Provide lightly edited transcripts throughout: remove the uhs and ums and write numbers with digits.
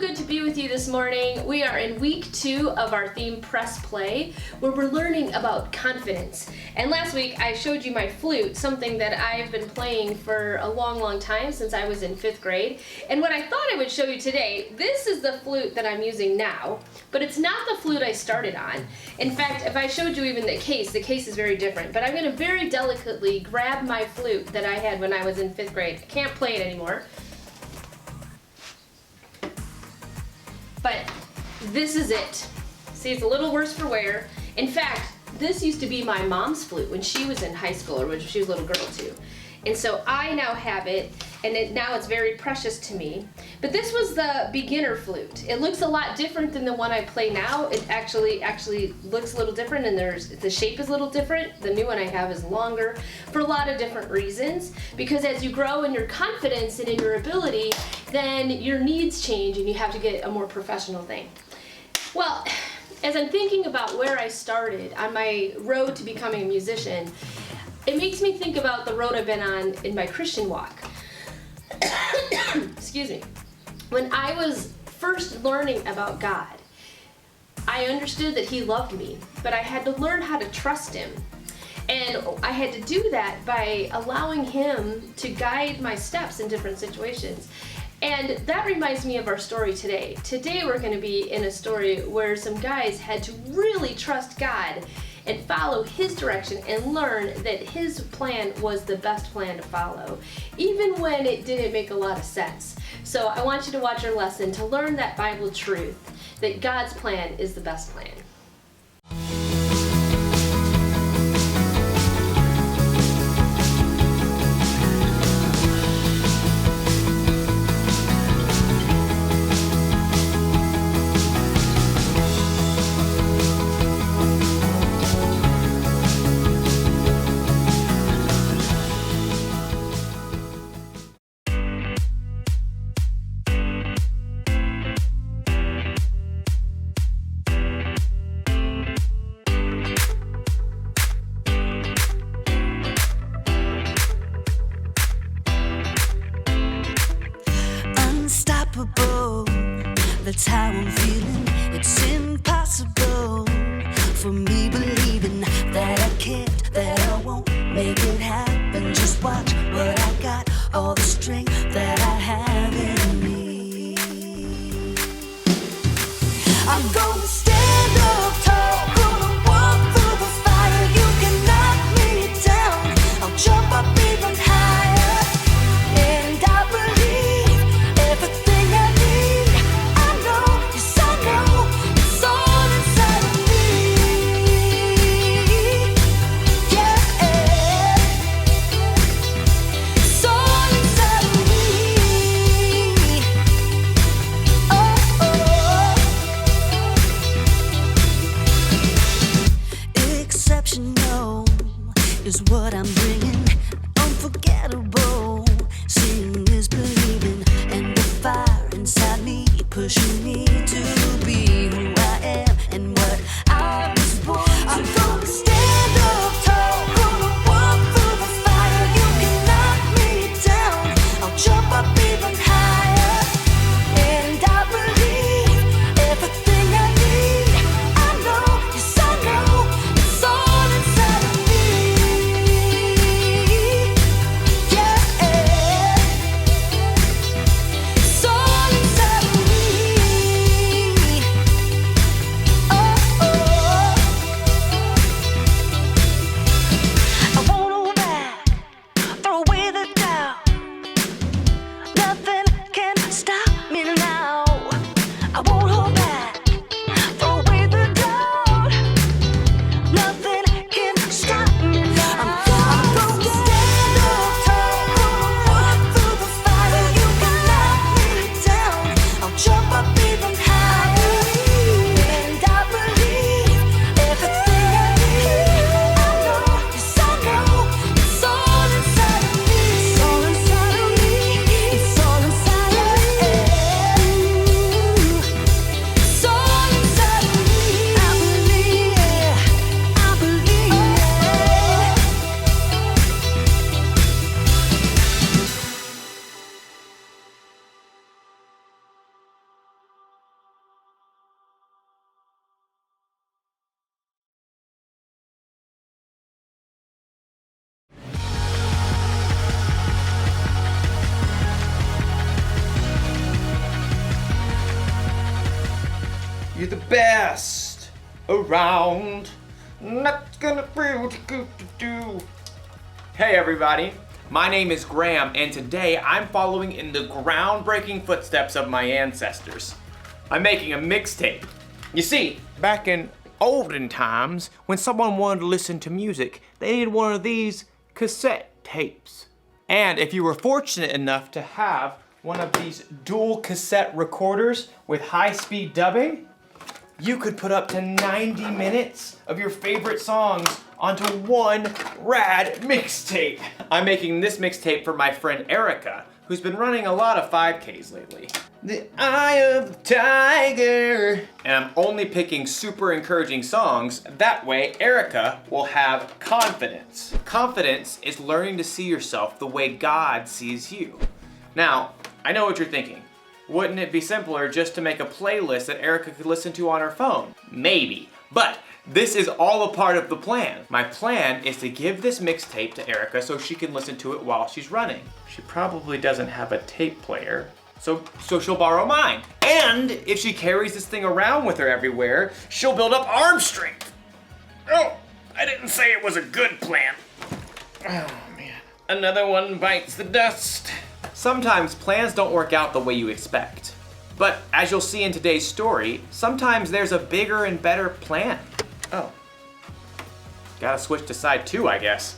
good to be with you this morning. We are in week 2 of our theme Press Play, where we're learning about confidence. And last week I showed you my flute, something that I've been playing for a long time, since I was in 5th grade. And what I thought I would show you today, this is the flute that I'm using now, but it's not the flute I started on. In fact, if I showed you even the case is very different. But I'm going to very delicately grab my flute that I had when I was in 5th grade. I can't play it anymore. But this is it. See, it's a little worse for wear. In fact, this used to be my mom's flute when she was in high school, or when she was a little girl too. And so I now have it, and now it's very precious to me. But this was the beginner flute. It looks a lot different than the one I play now. It actually looks a little different, and the shape is a little different. The new one I have is longer for a lot of different reasons. Because as you grow in your confidence and in your ability, then your needs change and you have to get a more professional thing. Well, as I'm thinking about where I started on my road to becoming a musician, it makes me think about the road I've been on in my Christian walk. Excuse me. When I was first learning about God, I understood that He loved me, but I had to learn how to trust Him. And I had to do that by allowing Him to guide my steps in different situations. And that reminds me of our story today. Today we're going to be in a story where some guys had to really trust God and follow His direction and learn that His plan was the best plan to follow, even when it didn't make a lot of sense. So I want you to watch our lesson to learn that Bible truth, that God's plan is the best plan. That's how I'm feeling. It's impossible for me believing that I can't, that I won't make it happen. Just watch what I got, all the strength that I have in me. I'm gonna stand up tall, gonna walk through the fire. You can knock me down, I'll jump up even higher. And I believe everything I need. Yes, I know, it's all inside of me. Yeah, it's all inside of me. Oh, oh. You're the best around. Not gonna feel too good to do. Hey everybody, my name is Graham, and today I'm following in the groundbreaking footsteps of my ancestors. I'm making a mixtape. You see, back in olden times, when someone wanted to listen to music, they needed one of these cassette tapes. And if you were fortunate enough to have one of these dual cassette recorders with high-speed dubbing, you could put up to 90 minutes of your favorite songs onto one rad mixtape. I'm making this mixtape for my friend Erica, who's been running a lot of 5Ks lately. The Eye of the Tiger. And I'm only picking super encouraging songs. That way, Erica will have confidence. Confidence is learning to see yourself the way God sees you. Now, I know what you're thinking. Wouldn't it be simpler just to make a playlist that Erica could listen to on her phone? Maybe, but this is all a part of the plan. My plan is to give this mixtape to Erica so she can listen to it while she's running. She probably doesn't have a tape player, so she'll borrow mine. And if she carries this thing around with her everywhere, she'll build up arm strength. Oh, I didn't say it was a good plan. Oh man, another one bites the dust. Sometimes plans don't work out the way you expect. But as you'll see in today's story, sometimes there's a bigger and better plan. Oh. Gotta switch to side 2, I guess.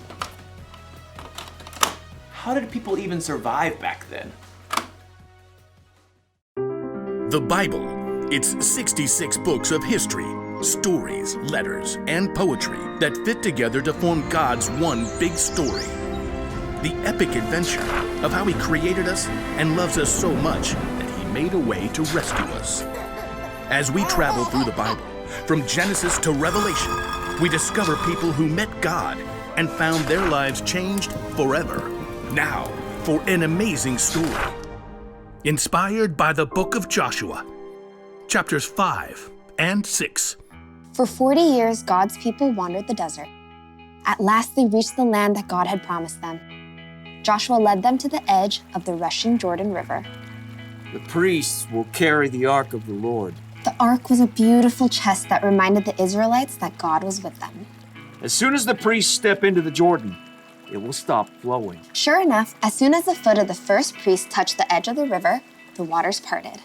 How did people even survive back then? The Bible. It's 66 books of history, stories, letters, and poetry that fit together to form God's one big story. The epic adventure of how He created us and loves us so much that He made a way to rescue us. As we travel through the Bible, from Genesis to Revelation, we discover people who met God and found their lives changed forever. Now, for an amazing story. Inspired by the book of Joshua, chapters 5 and 6. For 40 years, God's people wandered the desert. At last, they reached the land that God had promised them. Joshua led them to the edge of the rushing Jordan River. The priests will carry the ark of the Lord. The ark was a beautiful chest that reminded the Israelites that God was with them. As soon as the priests step into the Jordan, it will stop flowing. Sure enough, as soon as the foot of the first priest touched the edge of the river, the waters parted.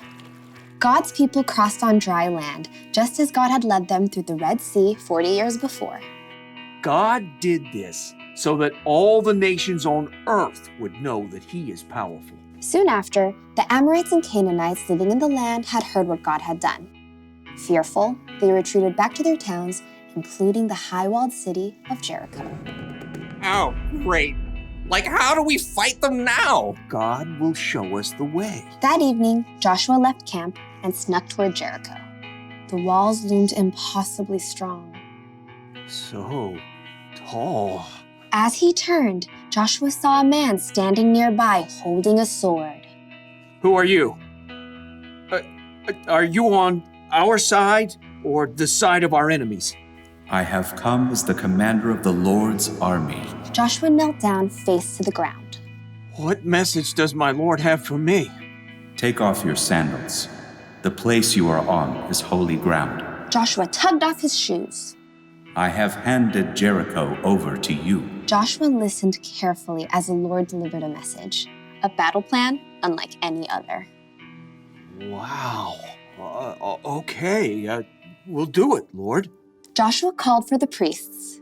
God's people crossed on dry land, just as God had led them through the Red Sea 40 years before. God did this so that all the nations on earth would know that He is powerful. Soon after, the Amorites and Canaanites living in the land had heard what God had done. Fearful, they retreated back to their towns, including the high-walled city of Jericho. Oh, great. Like, how do we fight them now? God will show us the way. That evening, Joshua left camp and snuck toward Jericho. The walls loomed impossibly strong. So tall. As he turned, Joshua saw a man standing nearby holding a sword. Who are you? Are you on our side or the side of our enemies? I have come as the commander of the Lord's army. Joshua knelt down, face to the ground. What message does my Lord have for me? Take off your sandals. The place you are on is holy ground. Joshua tugged off his shoes. I have handed Jericho over to you. Joshua listened carefully as the Lord delivered a message, a battle plan unlike any other. Wow. Okay, we'll do it, Lord. Joshua called for the priests.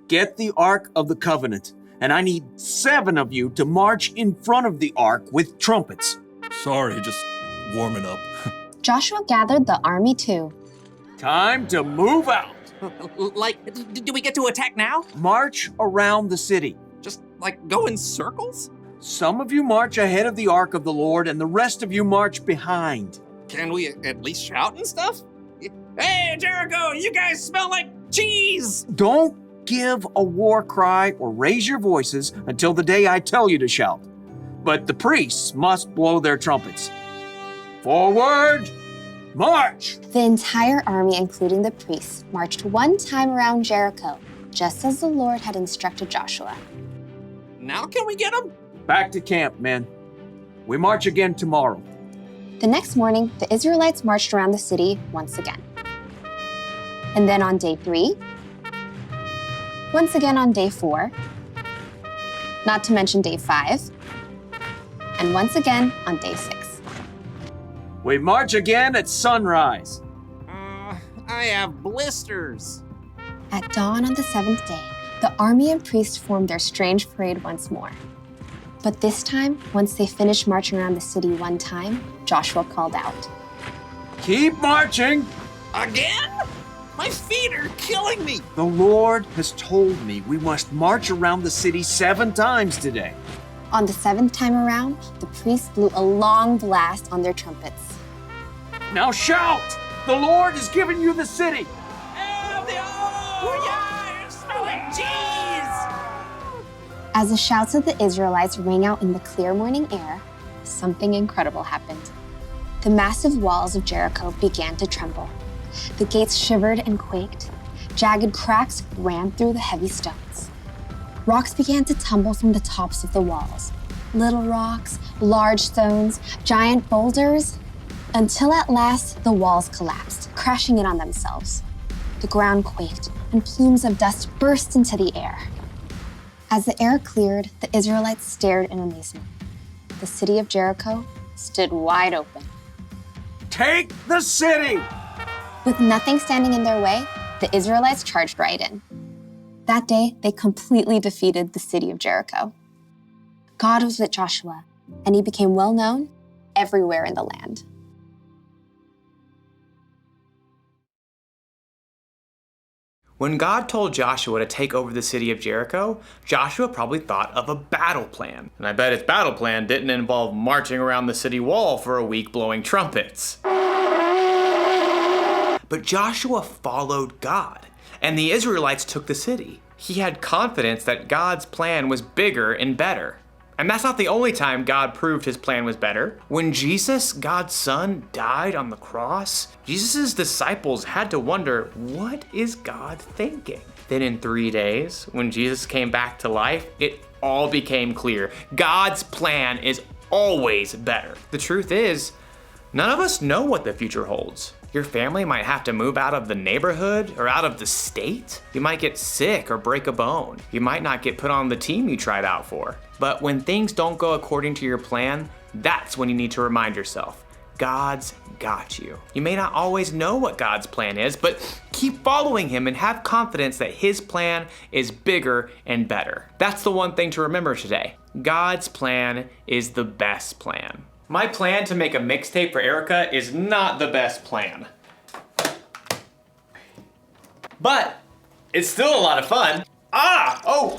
Get the Ark of the Covenant, and I need 7 of you to march in front of the Ark with trumpets. Sorry, just warming up. Joshua gathered the army too. Time to move out. Like, do we get to attack now? March around the city. Just, like, go in circles? Some of you march ahead of the Ark of the Lord, and the rest of you march behind. Can we at least shout and stuff? Hey, Jericho, you guys smell like cheese! Don't give a war cry or raise your voices until the day I tell you to shout. But the priests must blow their trumpets. Forward, march! The entire army, including the priests, marched one time around Jericho, just as the Lord had instructed Joshua. Now can we get them? Back to camp, men. We march again tomorrow. The next morning, the Israelites marched around the city once again. And then on day 3, once again on day 4, not to mention day 5, and once again on day 6. We march again at sunrise. I have blisters. At dawn on the 7th day, the army and priests formed their strange parade once more. But this time, once they finished marching around the city one time, Joshua called out, Keep marching. Again? My feet are killing me. The Lord has told me we must march around the city 7 times today. On the 7th time around, the priests blew a long blast on their trumpets. Now shout! The Lord has given you the city. As the shouts of the Israelites rang out in the clear morning air, something incredible happened. The massive walls of Jericho began to tremble. The gates shivered and quaked. Jagged cracks ran through the heavy stones. Rocks began to tumble from the tops of the walls. Little rocks, large stones, giant boulders, until at last the walls collapsed, crashing in on themselves. The ground quaked, and plumes of dust burst into the air. As the air cleared, the Israelites stared in amazement. The city of Jericho stood wide open. Take the city! With nothing standing in their way, the Israelites charged right in. That day, they completely defeated the city of Jericho. God was with Joshua, and he became well known everywhere in the land. When God told Joshua to take over the city of Jericho, Joshua probably thought of a battle plan. And I bet his battle plan didn't involve marching around the city wall for a week blowing trumpets. But Joshua followed God, and the Israelites took the city. He had confidence that God's plan was bigger and better. And that's not the only time God proved his plan was better. When Jesus, God's son, died on the cross, Jesus' disciples had to wonder, what is God thinking? Then in 3 days, when Jesus came back to life, it all became clear. God's plan is always better. The truth is, none of us know what the future holds. Your family might have to move out of the neighborhood or out of the state. You might get sick or break a bone. You might not get put on the team you tried out for. But when things don't go according to your plan, that's when you need to remind yourself, God's got you. You may not always know what God's plan is, but keep following him and have confidence that his plan is bigger and better. That's the one thing to remember today. God's plan is the best plan. My plan to make a mixtape for Erica is not the best plan. But it's still a lot of fun. Oh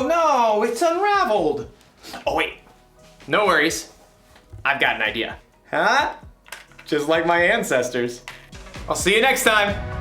no, it's unraveled. Oh wait, no worries. I've got an idea. Huh? Just like my ancestors. I'll see you next time.